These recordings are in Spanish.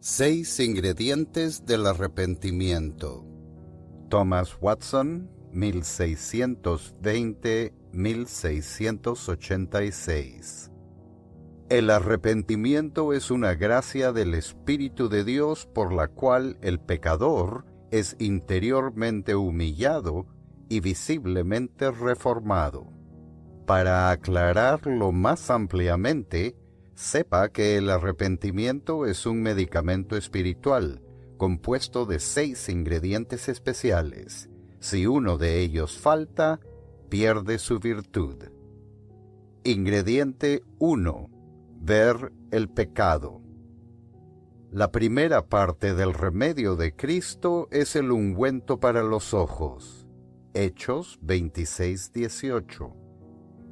6 ingredientes del arrepentimiento. Thomas Watson, 1620-1686. El arrepentimiento es una gracia del Espíritu de Dios por la cual el pecador es interiormente humillado y visiblemente reformado. Para aclararlo más ampliamente, sepa que el arrepentimiento es un medicamento espiritual, compuesto de 6 ingredientes especiales. Si uno de ellos falta, pierde su virtud. Ingrediente 1. Ver el pecado. La primera parte del remedio de Cristo es el ungüento para los ojos. Hechos 26:18.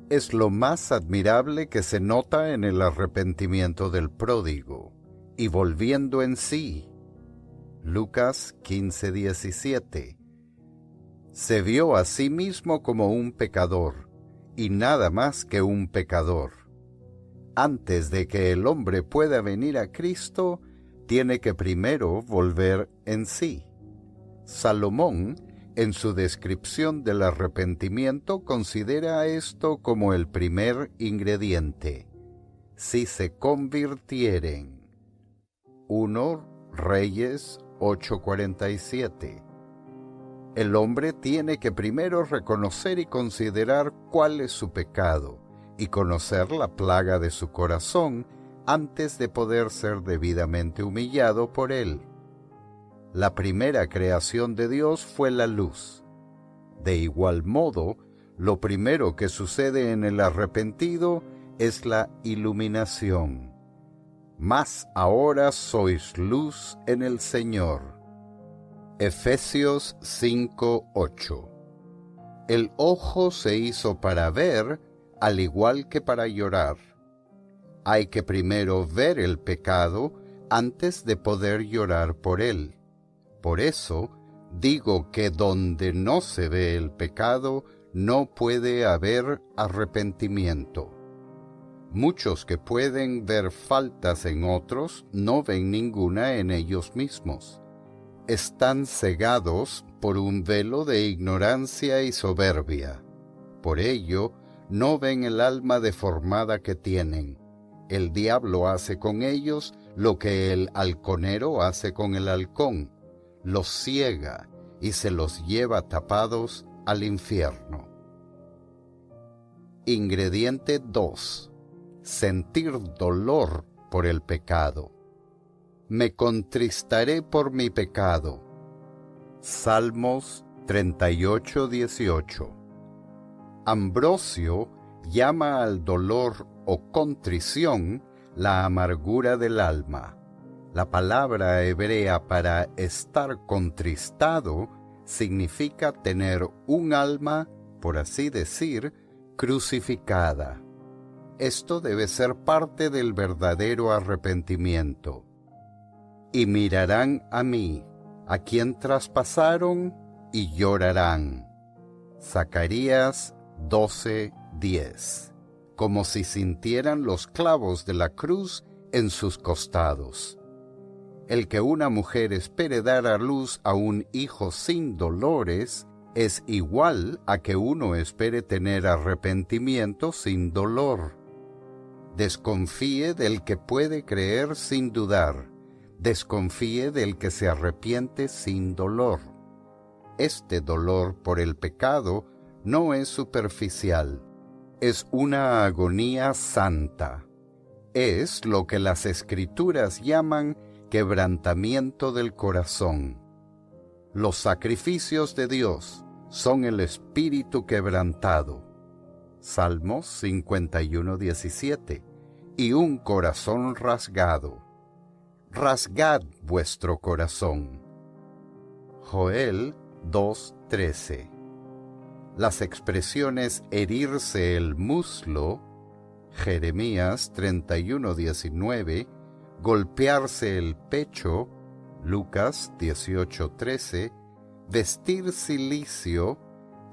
Es lo más admirable que se nota en el arrepentimiento del pródigo, y volviendo en sí. Lucas 15:17. Se vio a sí mismo como un pecador, y nada más que un pecador. Antes de que el hombre pueda venir a Cristo, tiene que primero volver en sí. Salomón, en su descripción del arrepentimiento, considera esto como el primer ingrediente. Si se convirtieren. 1 Reyes 8:47. El hombre tiene que primero reconocer y considerar cuál es su pecado, y conocer la plaga de su corazón antes de poder ser debidamente humillado por él. La primera creación de Dios fue la luz. De igual modo, lo primero que sucede en el arrepentido es la iluminación. Mas ahora sois luz en el Señor. Efesios 5:8. El ojo se hizo para ver, al igual que para llorar. Hay que primero ver el pecado antes de poder llorar por él. Por eso, digo que donde no se ve el pecado, no puede haber arrepentimiento. Muchos que pueden ver faltas en otros, no ven ninguna en ellos mismos. Están cegados por un velo de ignorancia y soberbia. Por ello, no ven el alma deformada que tienen. El diablo hace con ellos lo que el halconero hace con el halcón. Los ciega y se los lleva tapados al infierno. Ingrediente 2. Sentir dolor por el pecado. Me contristaré por mi pecado. Salmos 38:18. Ambrosio llama al dolor o contrición la amargura del alma. La palabra hebrea para estar contristado significa tener un alma, por así decir, crucificada. Esto debe ser parte del verdadero arrepentimiento. Y mirarán a mí, a quien traspasaron, y llorarán. Zacarías 12:10. Como si sintieran los clavos de la cruz en sus costados. El que una mujer espere dar a luz a un hijo sin dolores es igual a que uno espere tener arrepentimiento sin dolor. Desconfíe del que puede creer sin dudar. Desconfíe del que se arrepiente sin dolor. Este dolor por el pecado no es superficial, es una agonía santa. Es lo que las Escrituras llaman quebrantamiento del corazón. Los sacrificios de Dios son el espíritu quebrantado. Salmos 51:17. Y un corazón rasgado. Rasgad vuestro corazón. Joel 2:13. Las expresiones herirse el muslo, Jeremías 31:19, golpearse el pecho, Lucas 18:13, vestir cilicio,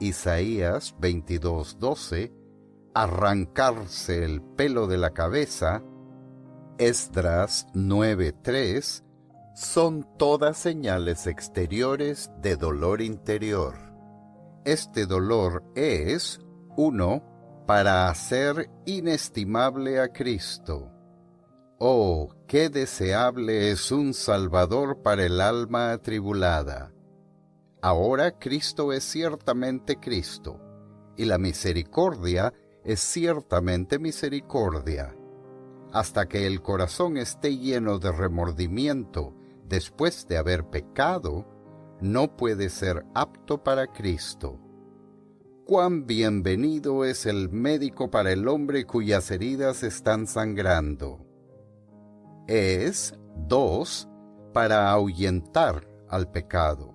Isaías 22:12, arrancarse el pelo de la cabeza, Esdras 9:3, son todas señales exteriores de dolor interior. Este dolor es, 1, para hacer inestimable a Cristo. Oh, qué deseable es un Salvador para el alma atribulada. Ahora Cristo es ciertamente Cristo, y la misericordia es ciertamente misericordia. Hasta que el corazón esté lleno de remordimiento después de haber pecado, no puede ser apto para Cristo. Cuán bienvenido es el médico para el hombre cuyas heridas están sangrando. Es, 2, para ahuyentar al pecado.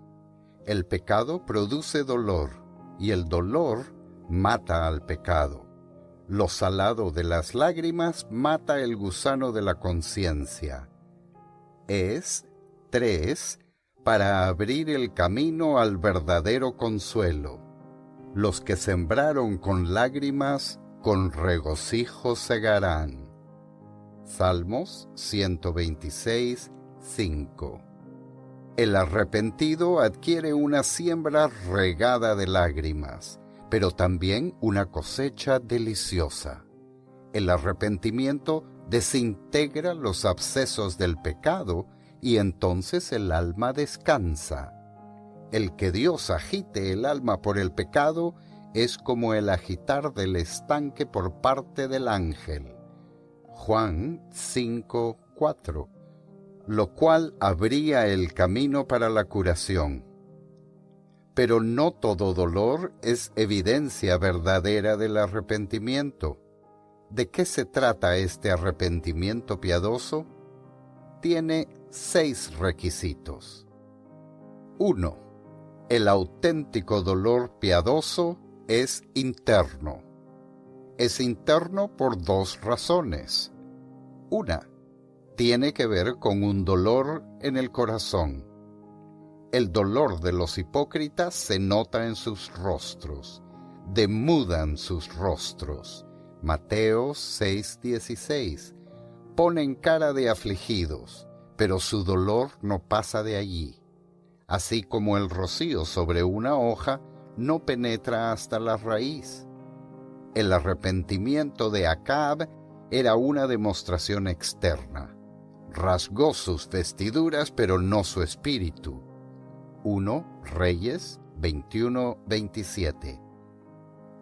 El pecado produce dolor, y el dolor mata al pecado. Lo salado de las lágrimas mata el gusano de la conciencia. Es, 3, para abrir el camino al verdadero consuelo. Los que sembraron con lágrimas, con regocijo segarán. Salmos 126, 5. El arrepentido adquiere una siembra regada de lágrimas, pero también una cosecha deliciosa. El arrepentimiento desintegra los abscesos del pecado y entonces el alma descansa. El que Dios agite el alma por el pecado es como el agitar del estanque por parte del ángel. Juan 5, 4. Lo cual abría el camino para la curación. Pero no todo dolor es evidencia verdadera del arrepentimiento. ¿De qué se trata este arrepentimiento piadoso? Tiene 6 requisitos. 1. El auténtico dolor piadoso es interno. Es interno por 2 razones. Una, tiene que ver con un dolor en el corazón. El dolor de los hipócritas se nota en sus rostros, demudan sus rostros. Mateo 6:16. Ponen cara de afligidos, pero su dolor no pasa de allí. Así como el rocío sobre una hoja no penetra hasta la raíz. El arrepentimiento de Acab era una demostración externa. Rasgó sus vestiduras, pero no su espíritu. 1 Reyes 21:27.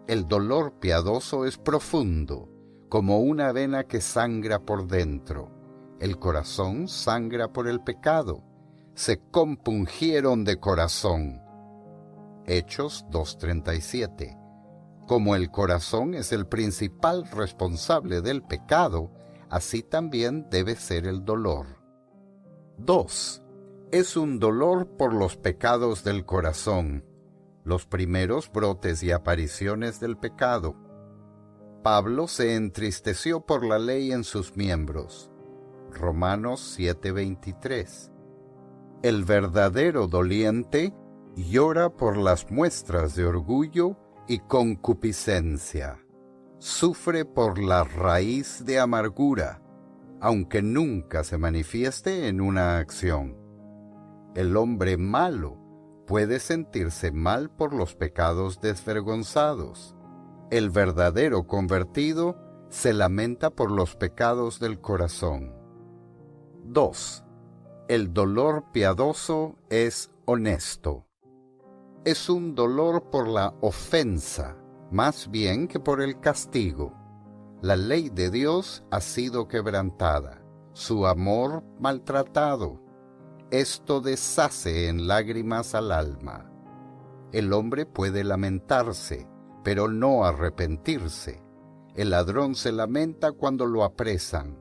El dolor piadoso es profundo, como una vena que sangra por dentro. El corazón sangra por el pecado. Se compungieron de corazón. Hechos 2:37. Como el corazón es el principal responsable del pecado, así también debe ser el dolor. 2. Es un dolor por los pecados del corazón, los primeros brotes y apariciones del pecado. Pablo se entristeció por la ley en sus miembros. Romanos 7:23. El verdadero doliente llora por las muestras de orgullo y concupiscencia. Sufre por la raíz de amargura, aunque nunca se manifieste en una acción. El hombre malo puede sentirse mal por los pecados desvergonzados. El verdadero convertido se lamenta por los pecados del corazón. 2. El dolor piadoso es honesto. Es un dolor por la ofensa, más bien que por el castigo. La ley de Dios ha sido quebrantada, su amor maltratado. Esto deshace en lágrimas al alma. El hombre puede lamentarse, pero no arrepentirse. El ladrón se lamenta cuando lo apresan,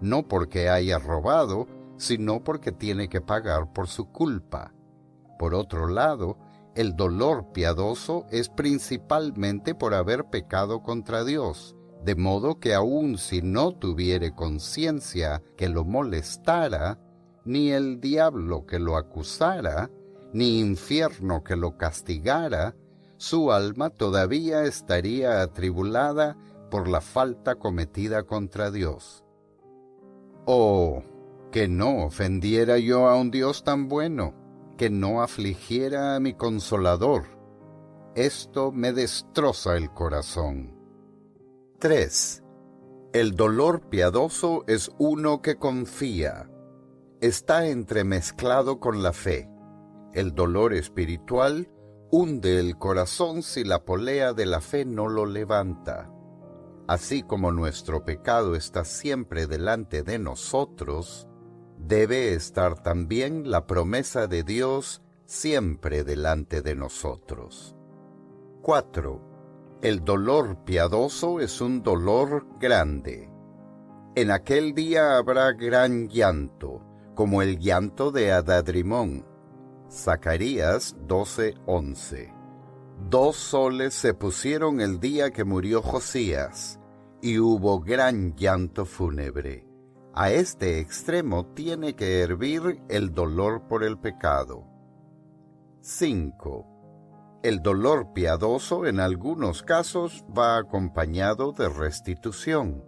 no porque haya robado, sino porque tiene que pagar por su culpa. Por otro lado, el dolor piadoso es principalmente por haber pecado contra Dios, de modo que aun si no tuviere conciencia que lo molestara, ni el diablo que lo acusara, ni infierno que lo castigara, su alma todavía estaría atribulada por la falta cometida contra Dios. Oh, Que no ofendiera yo a un Dios tan bueno, que no afligiera a mi consolador. Esto me destroza el corazón. 3. El dolor piadoso es uno que confía. Está entremezclado con la fe. El dolor espiritual hunde el corazón si la polea de la fe no lo levanta. Así como nuestro pecado está siempre delante de nosotros, debe estar también la promesa de Dios siempre delante de nosotros. 4. El dolor piadoso es un dolor grande. En aquel día habrá gran llanto, como el llanto de Adadrimón. Zacarías 12:11. 2 soles se pusieron el día que murió Josías, y hubo gran llanto fúnebre. A este extremo tiene que hervir el dolor por el pecado. 5. El dolor piadoso en algunos casos va acompañado de restitución.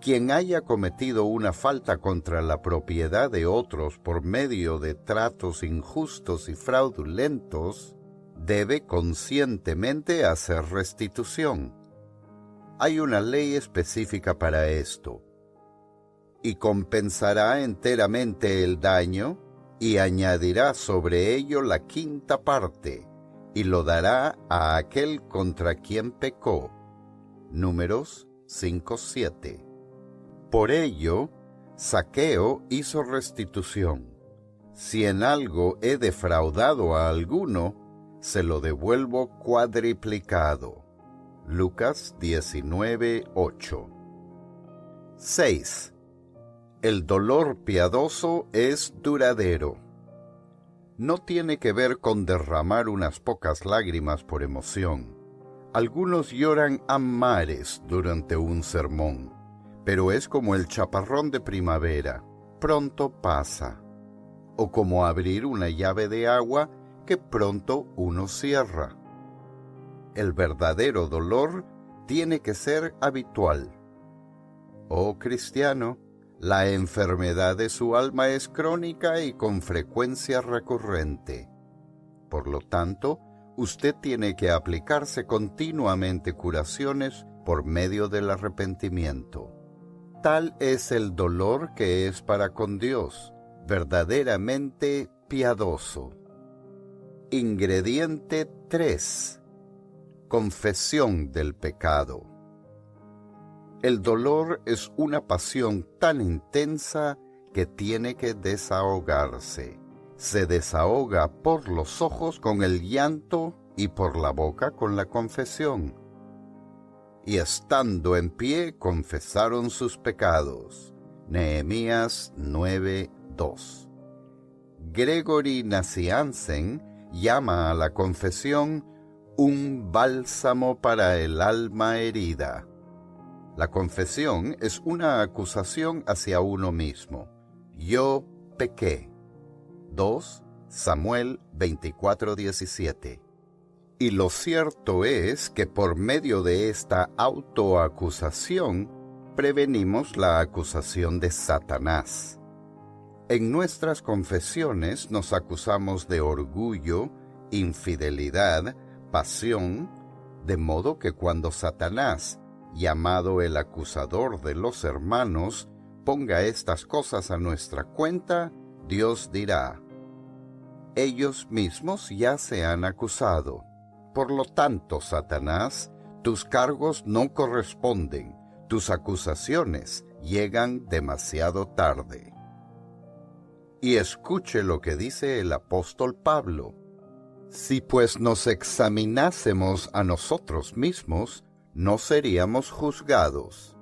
Quien haya cometido una falta contra la propiedad de otros por medio de tratos injustos y fraudulentos, debe conscientemente hacer restitución. Hay una ley específica para esto. Y compensará enteramente el daño, y añadirá sobre ello la quinta parte, y lo dará a aquel contra quien pecó. Números 5:7. Por ello, Zaqueo hizo restitución. Si en algo he defraudado a alguno, se lo devuelvo cuadriplicado. Lucas 19:8. 6. El dolor piadoso es duradero. No tiene que ver con derramar unas pocas lágrimas por emoción. Algunos lloran a mares durante un sermón, pero es como el chaparrón de primavera, pronto pasa. O como abrir una llave de agua que pronto uno cierra. El verdadero dolor tiene que ser habitual. Oh cristiano, la enfermedad de su alma es crónica y con frecuencia recurrente. Por lo tanto, usted tiene que aplicarse continuamente curaciones por medio del arrepentimiento. Tal es el dolor que es para con Dios, verdaderamente piadoso. Ingrediente 3. Confesión del pecado. El dolor es una pasión tan intensa que tiene que desahogarse. Se desahoga por los ojos con el llanto y por la boca con la confesión. Y estando en pie confesaron sus pecados. Nehemías 9:2. Gregory Nazianzen llama a la confesión un bálsamo para el alma herida. La confesión es una acusación hacia uno mismo. Yo pequé. 2 Samuel 24:17. Y lo cierto es que por medio de esta autoacusación prevenimos la acusación de Satanás. En nuestras confesiones nos acusamos de orgullo, infidelidad, pasión, de modo que cuando Satanás, llamado el acusador de los hermanos, ponga estas cosas a nuestra cuenta, Dios dirá: ellos mismos ya se han acusado. Por lo tanto, Satanás, tus cargos no corresponden, tus acusaciones llegan demasiado tarde. Y escuche lo que dice el apóstol Pablo. Si pues nos examinásemos a nosotros mismos, no seríamos juzgados.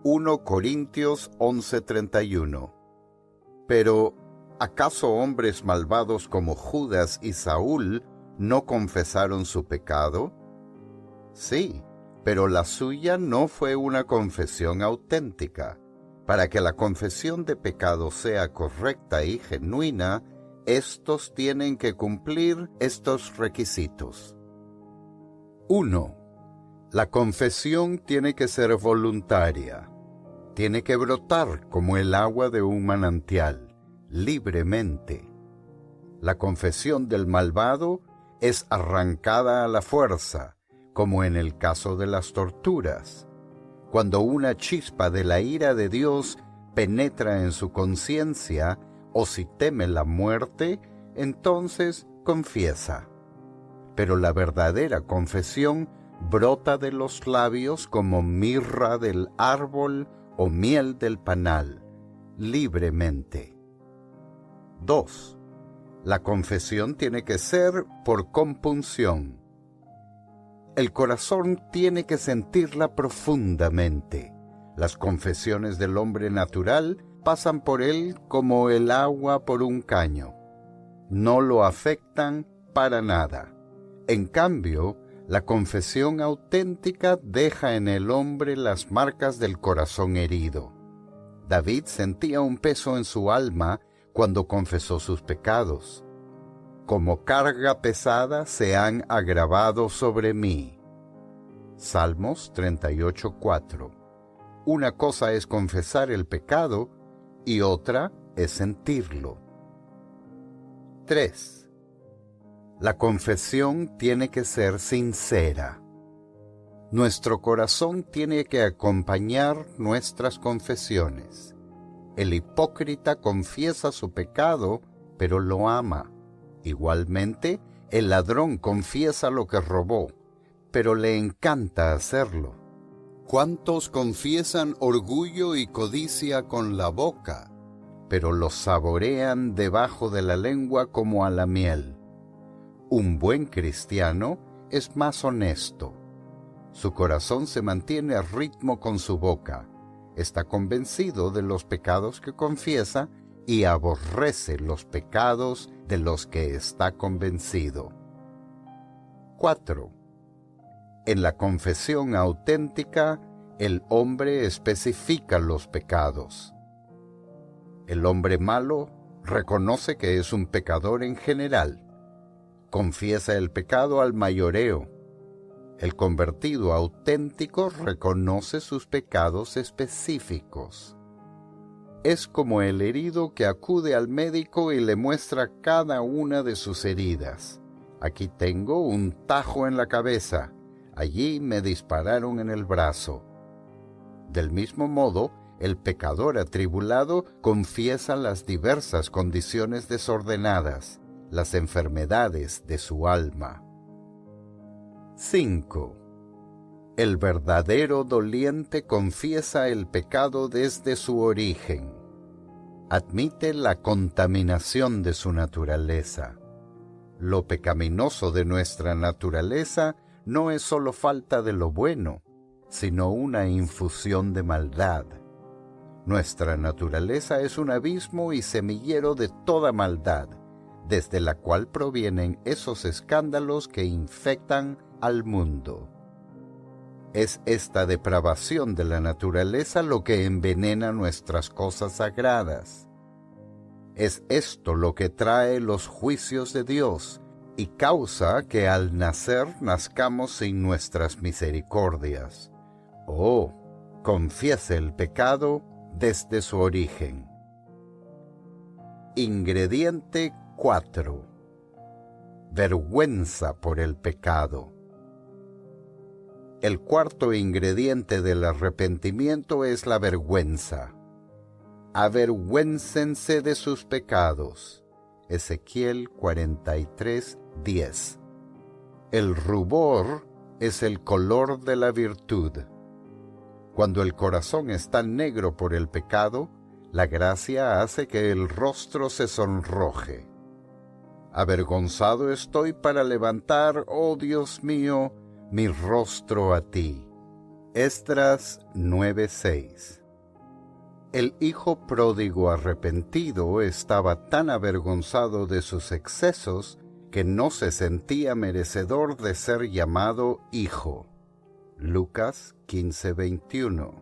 1 Corintios 11:31. Pero, ¿acaso hombres malvados como Judas y Saúl no confesaron su pecado? Sí, pero la suya no fue una confesión auténtica. Para que la confesión de pecado sea correcta y genuina, estos tienen que cumplir estos requisitos. 1. La confesión tiene que ser voluntaria. tiene que brotar como el agua de un manantial, libremente. La confesión del malvado es arrancada a la fuerza, como en el caso de las torturas. Cuando una chispa de la ira de Dios penetra en su conciencia, o si teme la muerte, entonces confiesa. Pero la verdadera confesión brota de los labios como mirra del árbol o miel del panal, libremente. 2. La confesión tiene que ser por compunción. El corazón tiene que sentirla profundamente. Las confesiones del hombre natural pasan por él como el agua por un caño. No lo afectan para nada. En cambio, la confesión auténtica deja en el hombre las marcas del corazón herido. David sentía un peso en su alma cuando confesó sus pecados. Como carga pesada se han agravado sobre mí. Salmos 38:4. Una cosa es confesar el pecado y otra es sentirlo. 3. La confesión tiene que ser sincera. Nuestro corazón tiene que acompañar nuestras confesiones. El hipócrita confiesa su pecado, pero lo ama. Igualmente, el ladrón confiesa lo que robó, pero le encanta hacerlo. ¿Cuántos confiesan orgullo y codicia con la boca, pero lo saborean debajo de la lengua como a la miel? Un buen cristiano es más honesto. Su corazón se mantiene a ritmo con su boca, está convencido de los pecados que confiesa y aborrece los pecados de los que está convencido. 4. En la confesión auténtica, el hombre especifica los pecados. El hombre malo reconoce que es un pecador en general. Confiesa el pecado al mayoreo. El convertido auténtico reconoce sus pecados específicos. Es como el herido que acude al médico y le muestra cada una de sus heridas. Aquí tengo un tajo en la cabeza, allí me dispararon en el brazo. Del mismo modo, el pecador atribulado confiesa las diversas condiciones desordenadas, las enfermedades de su alma. 5. El verdadero doliente confiesa el pecado desde su origen. Admite la contaminación de su naturaleza. Lo pecaminoso de nuestra naturaleza no es solo falta de lo bueno, sino una infusión de maldad. Nuestra naturaleza es un abismo y semillero de toda maldad, desde la cual provienen esos escándalos que infectan al mundo. Es esta depravación de la naturaleza lo que envenena nuestras cosas sagradas. Es esto lo que trae los juicios de Dios y causa que al nacer nazcamos sin nuestras misericordias. Oh, confiese el pecado desde su origen. Ingrediente 4. Vergüenza por el pecado. El cuarto ingrediente del arrepentimiento es la vergüenza. Avergüéncense de sus pecados. Ezequiel 43:10. El rubor es el color de la virtud. Cuando el corazón está negro por el pecado, la gracia hace que el rostro se sonroje. Avergonzado estoy para levantar, oh Dios mío, mi rostro a ti. Esdras 9:6. El hijo pródigo arrepentido estaba tan avergonzado de sus excesos que no se sentía merecedor de ser llamado hijo. Lucas 15:21.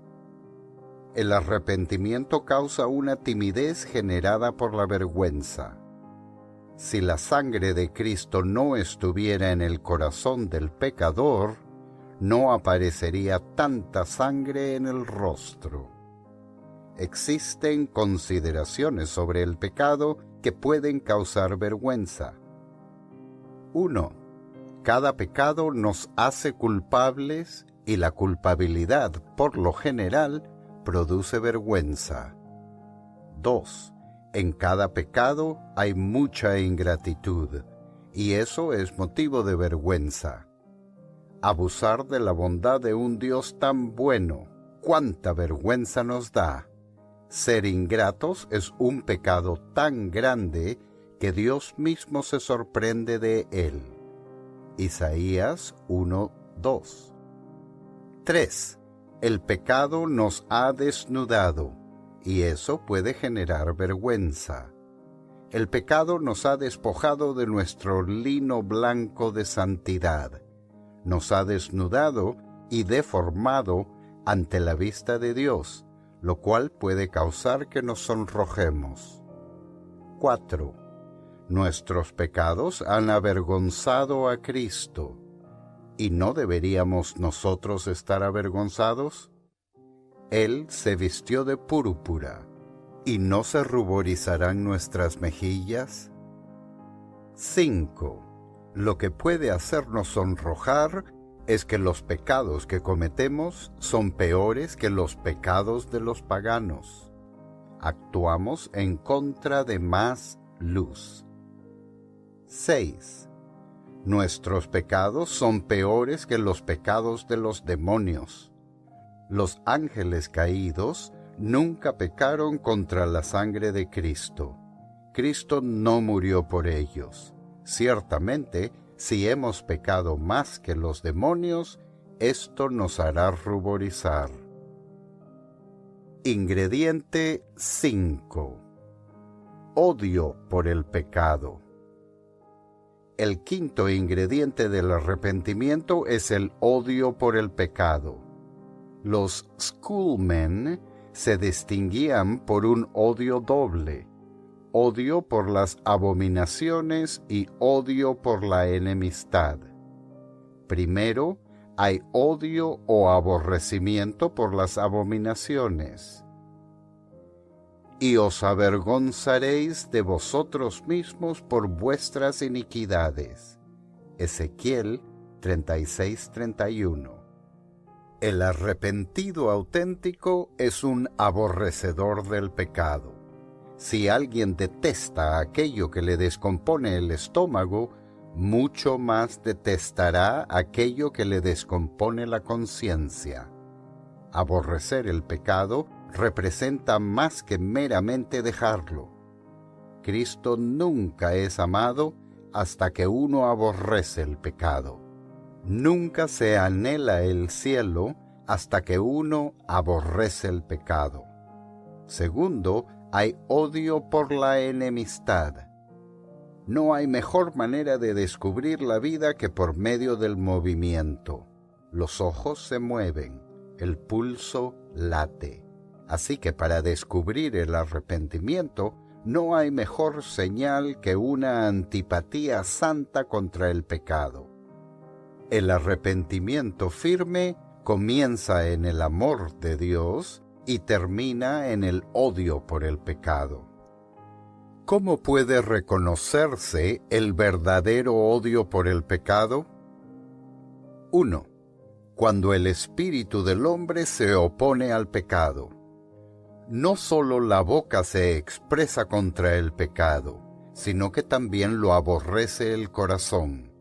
El arrepentimiento causa una timidez generada por la vergüenza. Si la sangre de Cristo no estuviera en el corazón del pecador, no aparecería tanta sangre en el rostro. existen consideraciones sobre el pecado que pueden causar vergüenza. 1. Cada pecado nos hace culpables y la culpabilidad, por lo general, produce vergüenza. 2. En cada pecado hay mucha ingratitud, y eso es motivo de vergüenza. Abusar de la bondad de un Dios tan bueno, cuánta vergüenza nos da. Ser ingratos es un pecado tan grande que Dios mismo se sorprende de él. Isaías 1:2. 3. El pecado nos ha desnudado, y eso puede generar vergüenza. El pecado nos ha despojado de nuestro lino blanco de santidad, nos ha desnudado y deformado ante la vista de Dios, lo cual puede causar que nos sonrojemos. 4. Nuestros pecados han avergonzado a Cristo, ¿y no deberíamos nosotros estar avergonzados? Él se vistió de púrpura, ¿y no se ruborizarán nuestras mejillas? 5. Lo que puede hacernos sonrojar es que los pecados que cometemos son peores que los pecados de los paganos. Actuamos en contra de más luz. 6. Nuestros pecados son peores que los pecados de los demonios. Los ángeles caídos nunca pecaron contra la sangre de Cristo. Cristo no murió por ellos. Ciertamente, si hemos pecado más que los demonios, esto nos hará ruborizar. Ingrediente 5. Odio por el pecado. El quinto ingrediente del arrepentimiento es el odio por el pecado. Los schoolmen se distinguían por un odio doble: odio por las abominaciones y odio por la enemistad. Primero, hay odio o aborrecimiento por las abominaciones. Y os avergonzaréis de vosotros mismos por vuestras iniquidades. Ezequiel 36:31. El arrepentido auténtico es un aborrecedor del pecado. Si alguien detesta aquello que le descompone el estómago, mucho más detestará aquello que le descompone la conciencia. Aborrecer el pecado representa más que meramente dejarlo. Cristo nunca es amado hasta que uno aborrece el pecado. Nunca se anhela el cielo hasta que uno aborrece el pecado. Segundo, hay odio por la enemistad. No hay mejor manera de descubrir la vida que por medio del movimiento. Los ojos se mueven, el pulso late. Así que para descubrir el arrepentimiento, no hay mejor señal que una antipatía santa contra el pecado. El arrepentimiento firme comienza en el amor de Dios y termina en el odio por el pecado. ¿Cómo puede reconocerse el verdadero odio por el pecado? 1. Cuando el espíritu del hombre se opone al pecado. No solo la boca se expresa contra el pecado, sino que también lo aborrece el corazón.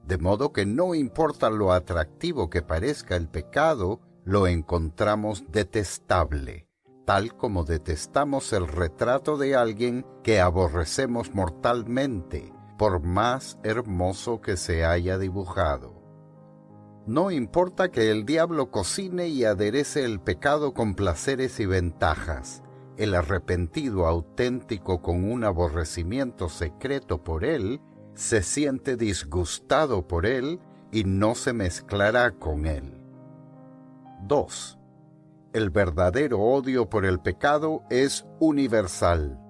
De modo que no importa lo atractivo que parezca el pecado, lo encontramos detestable, tal como detestamos el retrato de alguien que aborrecemos mortalmente, por más hermoso que se haya dibujado. No importa que el diablo cocine y aderece el pecado con placeres y ventajas, el arrepentido auténtico con un aborrecimiento secreto por él, se siente disgustado por él y no se mezclará con él. 2. El verdadero odio por el pecado es universal.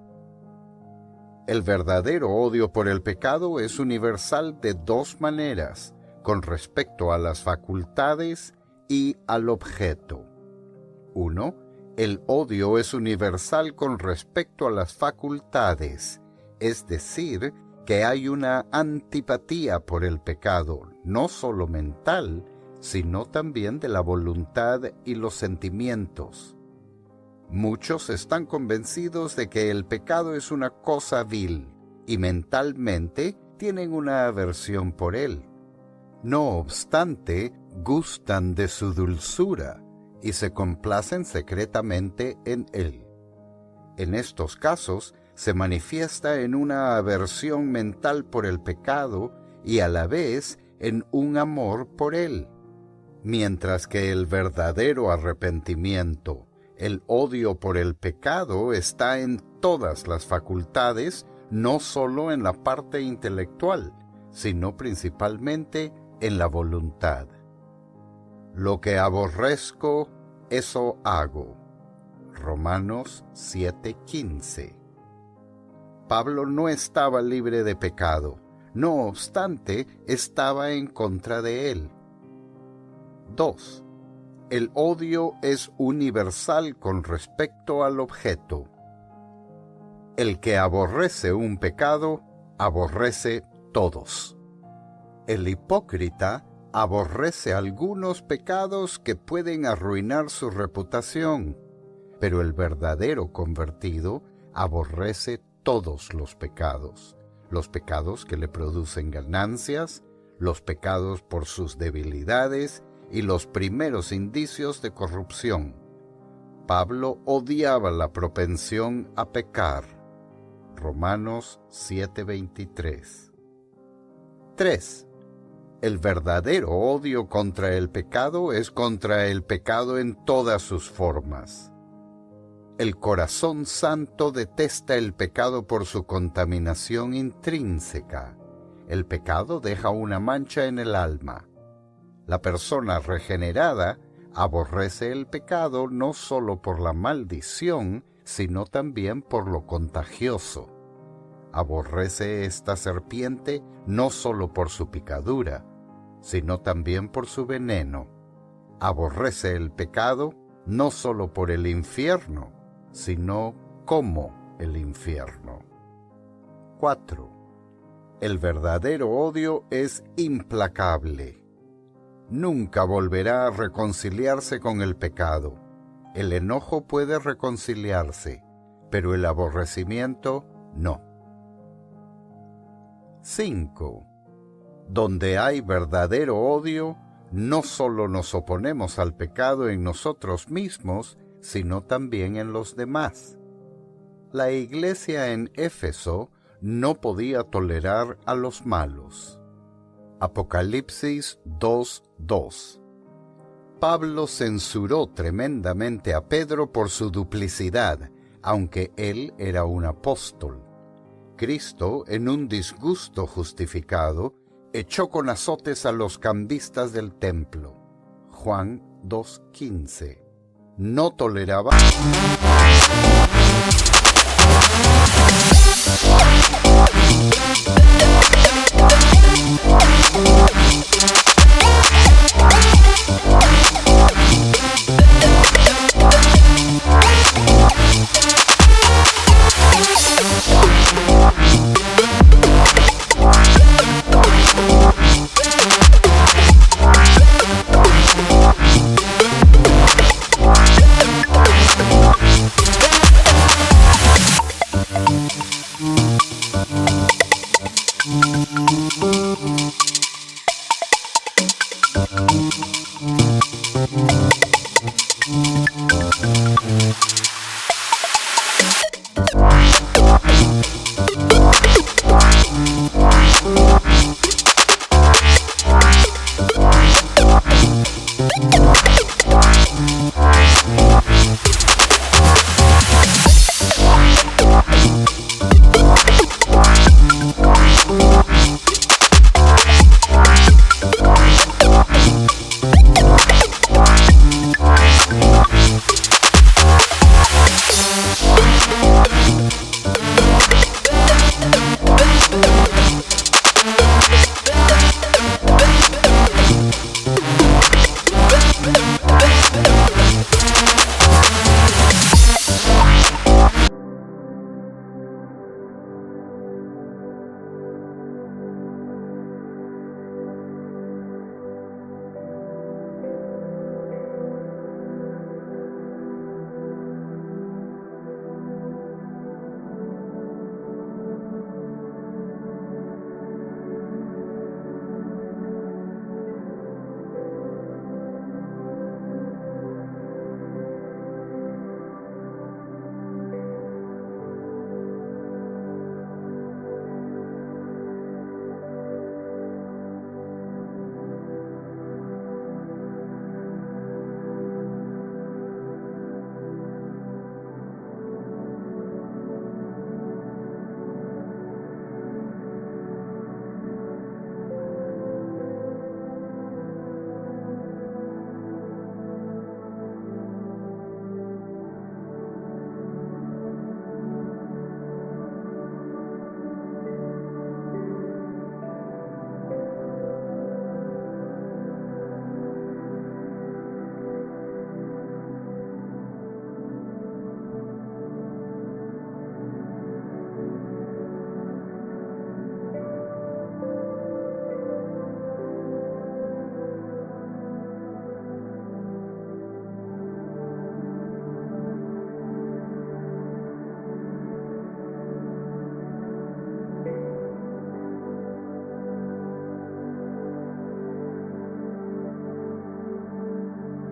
El verdadero odio por el pecado es universal de dos maneras, con respecto a las facultades y al objeto. 1. El odio es universal con respecto a las facultades, es decir, que hay una antipatía por el pecado, no solo mental, sino también de la voluntad y los sentimientos. Muchos están convencidos de que el pecado es una cosa vil y mentalmente tienen una aversión por él. No obstante, gustan de su dulzura y se complacen secretamente en él. En estos casos, se manifiesta en una aversión mental por el pecado y a la vez en un amor por él, mientras que el verdadero arrepentimiento, el odio por el pecado, está en todas las facultades, no solo en la parte intelectual, sino principalmente en la voluntad. Lo que aborrezco, eso hago. Romanos 7:15. Pablo no estaba libre de pecado, no obstante, estaba en contra de él. 2. El odio es universal con respecto al objeto. El que aborrece un pecado, aborrece todos. El hipócrita aborrece algunos pecados que pueden arruinar su reputación, pero el verdadero convertido aborrece todos los pecados que le producen ganancias, los pecados por sus debilidades y los primeros indicios de corrupción. Pablo odiaba la propensión a pecar. Romanos 7:23. 3. El verdadero odio contra el pecado es contra el pecado en todas sus formas. El corazón santo detesta el pecado por su contaminación intrínseca. El pecado deja una mancha en el alma. La persona regenerada aborrece el pecado no solo por la maldición, sino también por lo contagioso. Aborrece esta serpiente no solo por su picadura, sino también por su veneno. Aborrece el pecado no solo por el infierno, sino como el infierno. 4. El verdadero odio es implacable. Nunca volverá a reconciliarse con el pecado. El enojo puede reconciliarse, pero el aborrecimiento no. 5. Donde hay verdadero odio, no solo nos oponemos al pecado en nosotros mismos, sino también en los demás. La iglesia en Éfeso no podía tolerar a los malos. Apocalipsis 2:2. Pablo censuró tremendamente a Pedro por su duplicidad, aunque él era un apóstol. Cristo, en un disgusto justificado, echó con azotes a los cambistas del templo. Juan 2:15. No toleraba